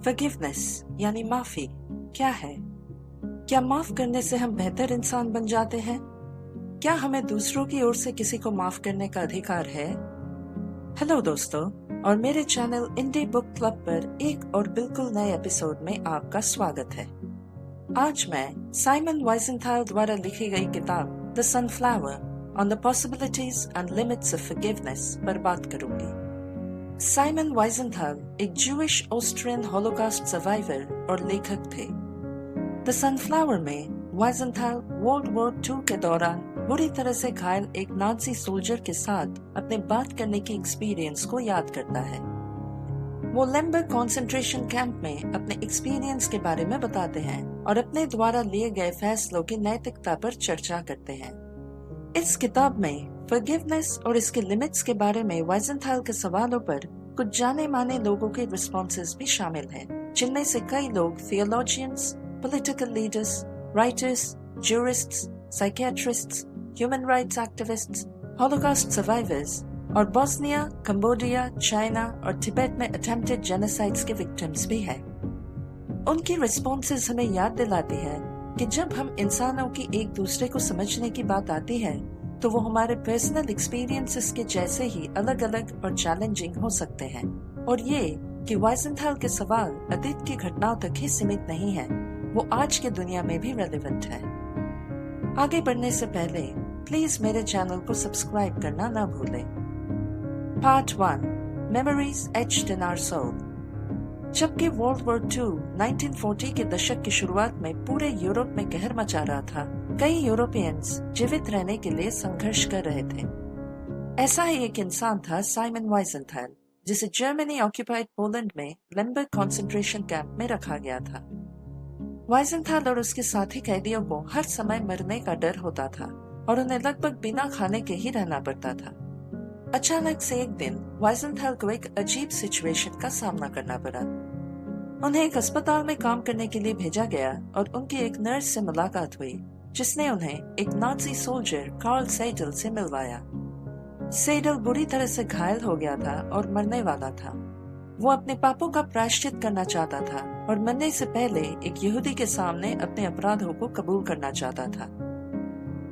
Forgiveness यानी माफी क्या है? क्या माफ करने से हम बेहतर इंसान बन जाते हैं? क्या हमें दूसरों की ओर से किसी को माफ करने का अधिकार है? हेलो दोस्तों, और मेरे चैनल इंडी बुक क्लब पर एक और बिल्कुल नए एपिसोड में आपका स्वागत है। आज मैं साइमन वाइजेंथाल द्वारा लिखी गई किताब the sunflower on the possibilities and limits of forgiveness पर बात करूंगी। साइमन वाइजेंथाल एक ज्यूइश ऑस्ट्रियन हॉलोकॉस्ट सर्वाइवर और लेखक थे। द सनफ्लावर में वाइजेंथाल वर्ल्ड वॉर II के दौरान बुरी तरह से घायल एक नाजी सोल्जर के साथ अपने बात करने की एक्सपीरियंस को याद करता है। वो लेम्बर्ग कॉन्सेंट्रेशन कैंप में अपने एक्सपीरियंस के बारे में बताते हैं और अपने द्वारा लिए गए फैसलों की नैतिकता पर चर्चा करते हैं। इस किताब में फॉरगिवनेस और इसके लिमिट्स के बारे में वाइजेंथाल के सवालों पर कुछ जाने माने लोगों के रिस्पॉन्सेस भी शामिल हैं, जिनमें से कई लोग theologians, political leaders, writers, jurists, psychiatrists, human rights activists, Holocaust survivors और बॉस्निया, कंबोडिया, चाइना और तिब्बत में अटेम्प्टेड जेनोसाइड्स के विक्टिम्स भी हैं। उनकी रिस्पॉन्सेस हमें याद दिलाती है कि जब हम इंसानों की एक दूसरे को समझने की बात आती है तो वो हमारे पर्सनल एक्सपीरियंसेस के जैसे ही अलग अलग और चैलेंजिंग हो सकते हैं, और ये कि वाइजेंथाल के सवाल अतीत की घटनाओं तक ही सीमित नहीं है, वो आज की दुनिया में भी रेलेवेंट है। आगे बढ़ने से पहले प्लीज मेरे चैनल को सब्सक्राइब करना ना भूलें। Part 1 memories etched in our soul. जबकि वर्ल्ड वॉर II 1940 के दशक की शुरुआत में पूरे यूरोप में कहर मचा रहा था, कई यूरोपियंस जीवित रहने के लिए संघर्ष कर रहे थे। ऐसा ही एक इंसान था साइमन वाइजेंथाल, जिसे जर्मनी ऑक्यूपाइड पोलैंड में लेम्बर्ग कॉन्सेंट्रेशन कैंप में रखा गया था। वाइजेंथाल और उसके साथी कैदियों को हर समय मरने का डर होता था और उन्हें लगभग बिना खाने के ही रहना पड़ता था। अचानक से एक दिन वाइजेंथाल को एक अजीब सिचुएशन का सामना करना पड़ा। उन्हें एक अस्पताल में काम करने के लिए भेजा गया और उनकी एक नर्स से मुलाकात हुई, जिसने उन्हें एक नाजी सोल्जर कार्ल सेडल से मिलवाया। सेडल बुरी तरह से घायल हो गया था और मरने वाला था। वो अपने पापों का प्रायश्चित करना चाहता था और मरने से पहले एक यहूदी के सामने अपने अपराधों को कबूल करना चाहता था।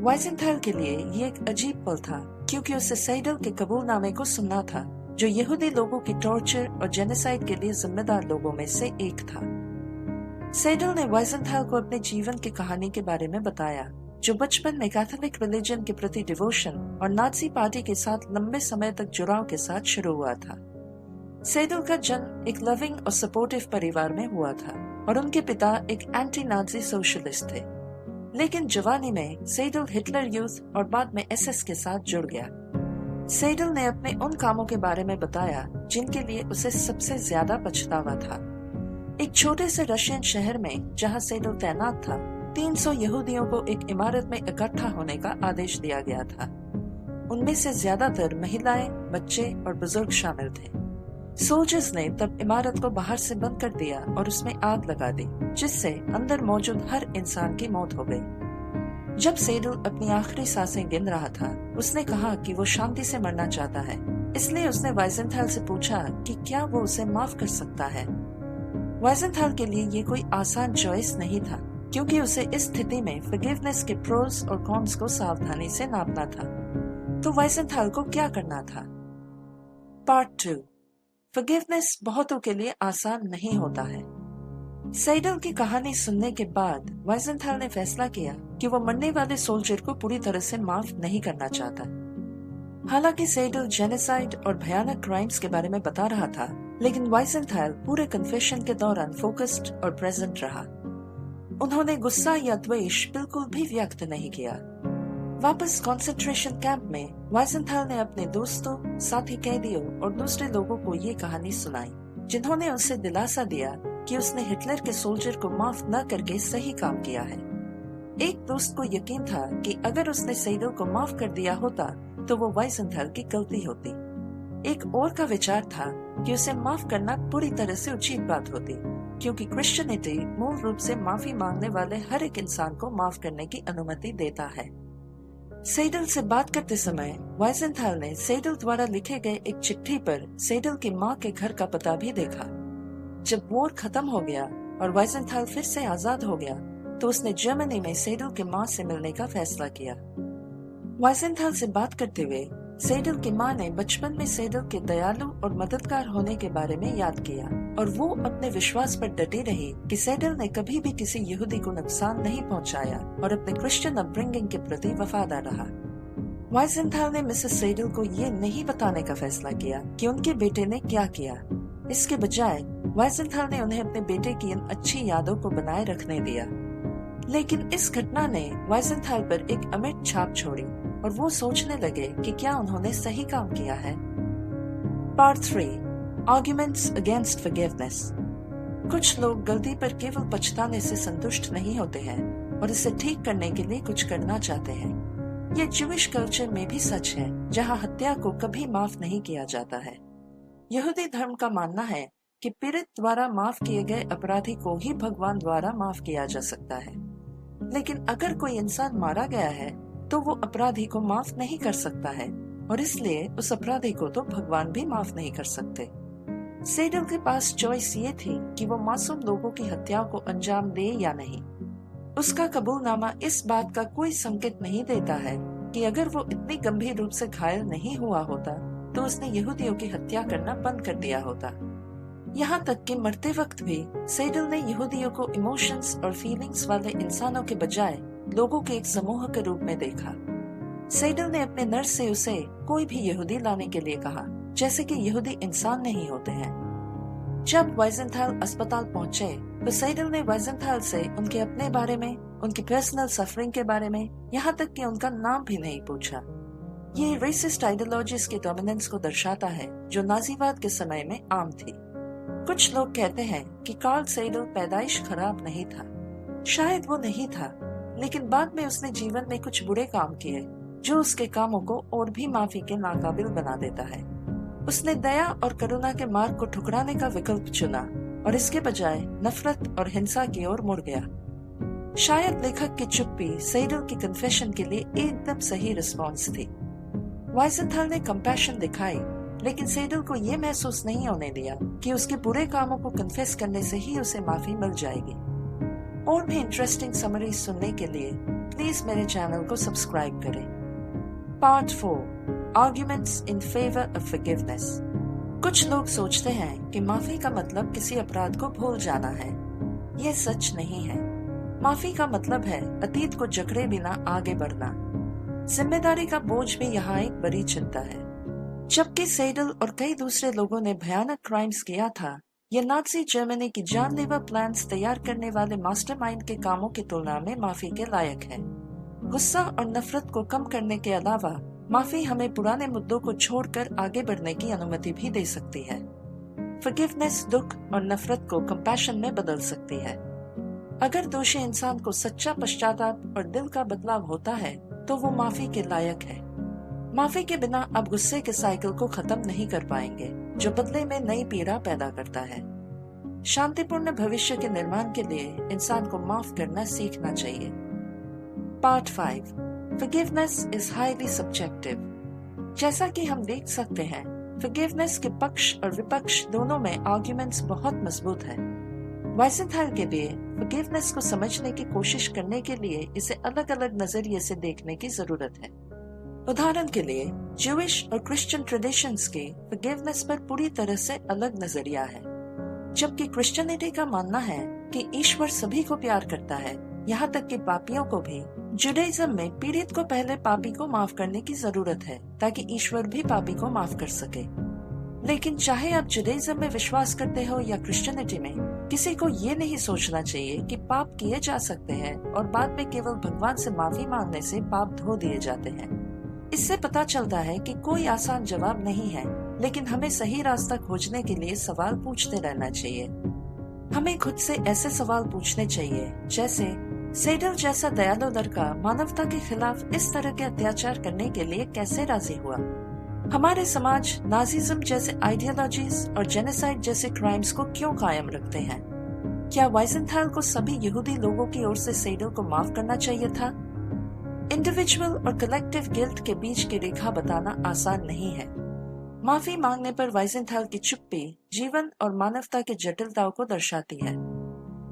वाइजेंथाल के लिए ये एक अजीब पल था, क्योंकि उसे सेडल के कबूलनामे को सुनना था, जो यहूदी लोगों की टॉर्चर और जेनोसाइड के लिए जिम्मेदार लोगों में से एक था। सेडल ने वाइजेंथाल को अपने जीवन की कहानी के बारे में बताया, जो बचपन में कैथोलिक रिलीजन के प्रति डिवोशन और नाजी पार्टी के साथ लंबे समय तक जुड़ाव के साथ शुरू हुआ था। सेडल का जन्म एक लविंग और सपोर्टिव परिवार में हुआ था और उनके पिता एक एंटी नाजी सोशलिस्ट थे। लेकिन जवानी में सेडल हिटलर यूथ और बाद में SS के साथ जुड़ गया। सेडल ने अपने उन कामों के बारे में बताया जिनके लिए उसे सबसे ज्यादा पछतावा था। एक छोटे से रशियन शहर में जहां सेडल तैनात था, 300 यहूदियों को एक इमारत में इकट्ठा होने का आदेश दिया गया था। उनमें से ज्यादातर महिलाएं, बच्चे और बुजुर्ग शामिल थे। सोल्जर्स ने तब इमारत को बाहर से बंद कर दिया और उसमें आग लगा दी, जिससे अंदर मौजूद हर इंसान की मौत हो गई। जब सेडल अपनी आखिरी सांसें गिन रहा था, उसने कहा कि वो शांति से मरना चाहता है, इसलिए उसने वाइजेंथाल से पूछा कि क्या वो उसे माफ कर सकता है। वाइजेंथाल के लिए ये कोई आसान चॉइस नहीं था, क्योंकि उसे इस स्थिति में फॉरगिवनेस के प्रोस और कॉन्स को सावधानी से नापना था। तो वाइजेंथाल को क्या करना था? पार्ट 2 फॉरगिवनेस बहुतों के लिए आसान नहीं होता है। सेडल की कहानी सुनने के बाद वाइजेंथाल ने फैसला किया कि वो मरने वाले सोल्जर को पूरी तरह से माफ नहीं करना चाहता। हालांकि सेडल जेनोसाइड और भयानक क्राइम्स के बारे में बता रहा था, लेकिन वाइजेंथाल पूरे कन्फेशन के दौरान फोकस्ड और प्रेजेंट रहा। उन्होंने गुस्सा या द्वेष बिल्कुल भी व्यक्त नहीं किया। वापस कॉन्सेंट्रेशन कैंप में वाइजेंथाल ने अपने दोस्तों, साथी कैदियों और दूसरे लोगों को ये कहानी सुनाई, जिन्होंने उसे दिलासा दिया कि उसने हिटलर के सोल्जर को माफ न करके सही काम किया है। एक दोस्त को यकीन था कि अगर उसने सेडल को माफ कर दिया होता तो वो वाइजेंथाल की गलती होती। एक और का विचार था कि उसे माफ करना पूरी तरह से उचित बात होती, क्योंकि क्रिश्चियनिटी मूल रूप से माफी मांगने वाले हर एक इंसान को माफ करने की अनुमति देता है। सेडल से बात करते समय वाइजेंथाल ने सेडल द्वारा लिखे गए एक चिट्ठी पर सेडल की मां के घर का पता भी देखा। जब वॉर खत्म हो गया और वाइजेंथाल फिर से आजाद हो गया तो उसने जर्मनी में सेडल की माँ से मिलने का फैसला किया। वाइजेंथाल से बात करते हुए सेडल की माँ ने बचपन में सेडल के दयालु और मददगार होने के बारे में याद किया और वो अपने विश्वास पर डटी रही कि सेडल ने कभी भी किसी यहूदी को नुकसान नहीं पहुंचाया और अपने क्रिश्चियन अपब्रिंगिंग के प्रति वफादार रहा। वाइजेंथाल ने मिसेस सेडल को ये नहीं बताने का फैसला किया कि उनके बेटे ने क्या किया। इसके बजाय वाइजेंथाल ने उन्हें अपने बेटे की इन अच्छी यादों को बनाए रखने दिया। लेकिन इस घटना ने वाइजेंथाल पर एक अमिट छाप छोड़ी और वो सोचने लगे कि क्या उन्होंने सही काम किया है। Part 3 arguments against forgiveness. कुछ लोग गलती पर केवल पछताने से संतुष्ट नहीं होते हैं और इसे ठीक करने के लिए कुछ करना चाहते हैं। ये ज्यूइश कल्चर में भी सच है, जहाँ हत्या को कभी माफ नहीं किया जाता है। यहूदी धर्म का मानना है कि पीड़ित द्वारा माफ किए गए अपराधी को ही भगवान द्वारा माफ किया जा सकता है। लेकिन अगर कोई इंसान मारा गया है तो वो अपराधी को माफ नहीं कर सकता है और इसलिए उस अपराधी को तो भगवान भी माफ नहीं कर सकते। सेडल के पास चॉइस ये थी कि वो मासूम लोगों की हत्या को अंजाम दे या नहीं। उसका कबूलनामा इस बात का कोई संकेत नहीं देता है कि अगर वो इतनी गंभीर रूप से घायल नहीं हुआ होता तो उसने यहूदियों की हत्या करना बंद कर दिया होता। यहाँ तक कि मरते वक्त भी सेडल ने यहूदियों को इमोशंस और फीलिंग्स वाले इंसानों के बजाय लोगों के एक समूह के रूप में देखा। सेडल ने अपने नर्स से उसे कोई भी यहूदी लाने के लिए कहा, जैसे कि यहूदी इंसान नहीं होते हैं। जब वाइजेंथाल अस्पताल पहुंचे तो सेडल ने वाइजेंथाल से उनके अपने बारे में, उनकी पर्सनल सफरिंग के बारे में, यहाँ तक कि उनका नाम भी नहीं पूछा। ये रेसिस्ट आइडियोलॉजीज की डोमिनेंस को दर्शाता है जो नाजीवाद के समय में आम थी। कुछ लोग कहते हैं कि कार्ल सेडल पैदाइश खराब नहीं था। शायद वो नहीं था, लेकिन बाद में उसने जीवन में कुछ बुरे काम किए जो उसके कामों को और भी माफी के नाकाबिल बना देता है। उसने दया और करुणा के मार्ग को ठुकराने का विकल्प चुना और इसके बजाय नफरत और हिंसा की ओर मुड़ गया। शायद लेखक की चुप्पी सेडल की कन्फेशन के लिए एकदम सही रिस्पॉन्स थी। वाइजेंथाल ने कंपैशन दिखाई, लेकिन सेडल को ये महसूस नहीं होने दिया कि उसके बुरे कामों को कन्फेस करने से ही उसे माफी मिल जाएगी। और भी इंटरेस्टिंग समरी सुनने के लिए प्लीज मेरे चैनल को सब्सक्राइब करें। Part 4 arguments in favour of forgiveness. कुछ लोग सोचते हैं कि माफी का मतलब किसी अपराध को भूल जाना है। यह सच नहीं है। माफी का मतलब है अतीत को जकड़े बिना आगे बढ़ना। जिम्मेदारी का बोझ भी यहाँ एक बड़ी चिंता है। जबकि सेडल और कई दूसरे लोगों ने भयानक क्राइम्स किया था, यह नाज़ी जर्मनी की जानलेवा प्लान्स तैयार करने वाले मास्टरमाइंड के कामों की तुलना में माफी के लायक है। गुस्सा और नफरत को कम करने के अलावा माफी हमें पुराने मुद्दों को छोड़कर आगे बढ़ने की अनुमति भी दे सकती है। फॉरगिवनेस दुख और नफरत को कंपैशन में बदल सकती है। अगर दोषी इंसान को सच्चा पश्चाताप और दिल का बदलाव होता है तो वो माफी के लायक है। माफी के बिना आप गुस्से के साइकिल को खत्म नहीं कर पाएंगे, जो बदले में नई पीड़ा पैदा करता है। शांतिपूर्ण भविष्य के निर्माण के लिए इंसान को माफ करना सीखना चाहिए। Part 5 forgiveness is highly subjective. जैसा कि हम देख सकते हैं, फॉरगिवनेस के पक्ष और विपक्ष दोनों में आर्ग्यूमेंट्स बहुत मजबूत हैं। वाइजेंथाल के लिए फॉरगिवनेस को समझने की कोशिश करने के लिए इसे अलग अलग नजरिए से देखने की जरूरत है। उदाहरण के लिए ज्यूइश और क्रिश्चियन ट्रेडिशंस के फॉरगिवनेस पर पूरी तरह से अलग नजरिया है, जबकि क्रिश्चियनिटी का मानना है कि ईश्वर सभी को प्यार करता है, यहाँ तक कि पापियों को भी। जुडाइज्म में पीड़ित को पहले पापी को माफ करने की जरूरत है ताकि ईश्वर भी पापी को माफ कर सके। लेकिन चाहे आप जुडाइज्म में विश्वास करते हो या क्रिश्चियनिटी में, किसी को ये नहीं सोचना चाहिए कि पाप किए जा सकते हैं और बाद में केवल भगवान से माफी मांगने से पाप धो दिए जाते हैं। इससे पता चलता है कि कोई आसान जवाब नहीं है, लेकिन हमें सही रास्ता खोजने के लिए सवाल पूछते रहना चाहिए। हमें खुद से ऐसे सवाल पूछने चाहिए जैसे सेडल जैसा दयालु लड़का मानवता के खिलाफ इस तरह के अत्याचार करने के लिए कैसे राजी हुआ? हमारे समाज नाजीज्म जैसे आइडियोलॉजीज और जेनोसाइड जैसे क्राइम्स को क्यों कायम रखते हैं? क्या वाइजेंथाल को सभी यहूदी लोगों की ओर से सेडल को माफ करना चाहिए था? इंडिविजुअल और कलेक्टिव गिल्ट के बीच की रेखा बताना आसान नहीं है। माफी मांगने पर वाइजेंथाल की चुप्पी जीवन और मानवता की जटिलताओं को दर्शाती है।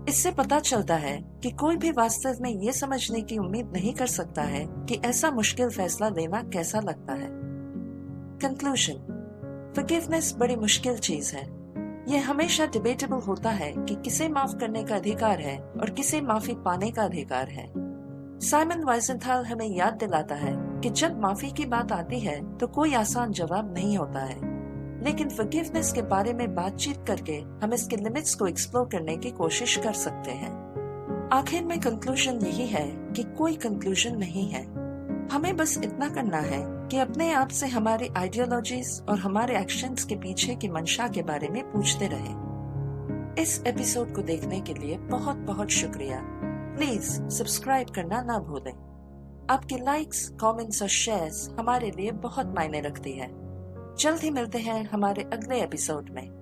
इससे पता चलता है कि कोई भी वास्तव में ये समझने की उम्मीद नहीं कर सकता है कि ऐसा मुश्किल फैसला लेना कैसा लगता है। कंक्लूजन, फॉरगिवनेस बड़ी मुश्किल चीज है। यह हमेशा डिबेटेबल होता है कि किसे माफ करने का अधिकार है और किसे माफी पाने का अधिकार है। साइमन वाइजेंथाल हमें याद दिलाता है कि जब माफी की बात आती है तो कोई आसान जवाब नहीं होता है, लेकिन फॉरगिवनेस के बारे में बातचीत करके हम इसके लिमिट्स को एक्सप्लोर करने की कोशिश कर सकते हैं। आखिर में कंक्लूजन यही है कि कोई कंक्लूजन नहीं है। हमें बस इतना करना है कि अपने आप से हमारी आइडियोलॉजीज और हमारे एक्शंस के पीछे की मंशा के बारे में पूछते रहें। इस एपिसोड को देखने के लिए बहुत बहुत शुक्रिया। प्लीज सब्सक्राइब करना ना भूलें। आपके लाइक्स, कमेंट्स और शेयर्स हमारे लिए बहुत मायने रखती है। जल्द ही मिलते हैं हमारे अगले एपिसोड में।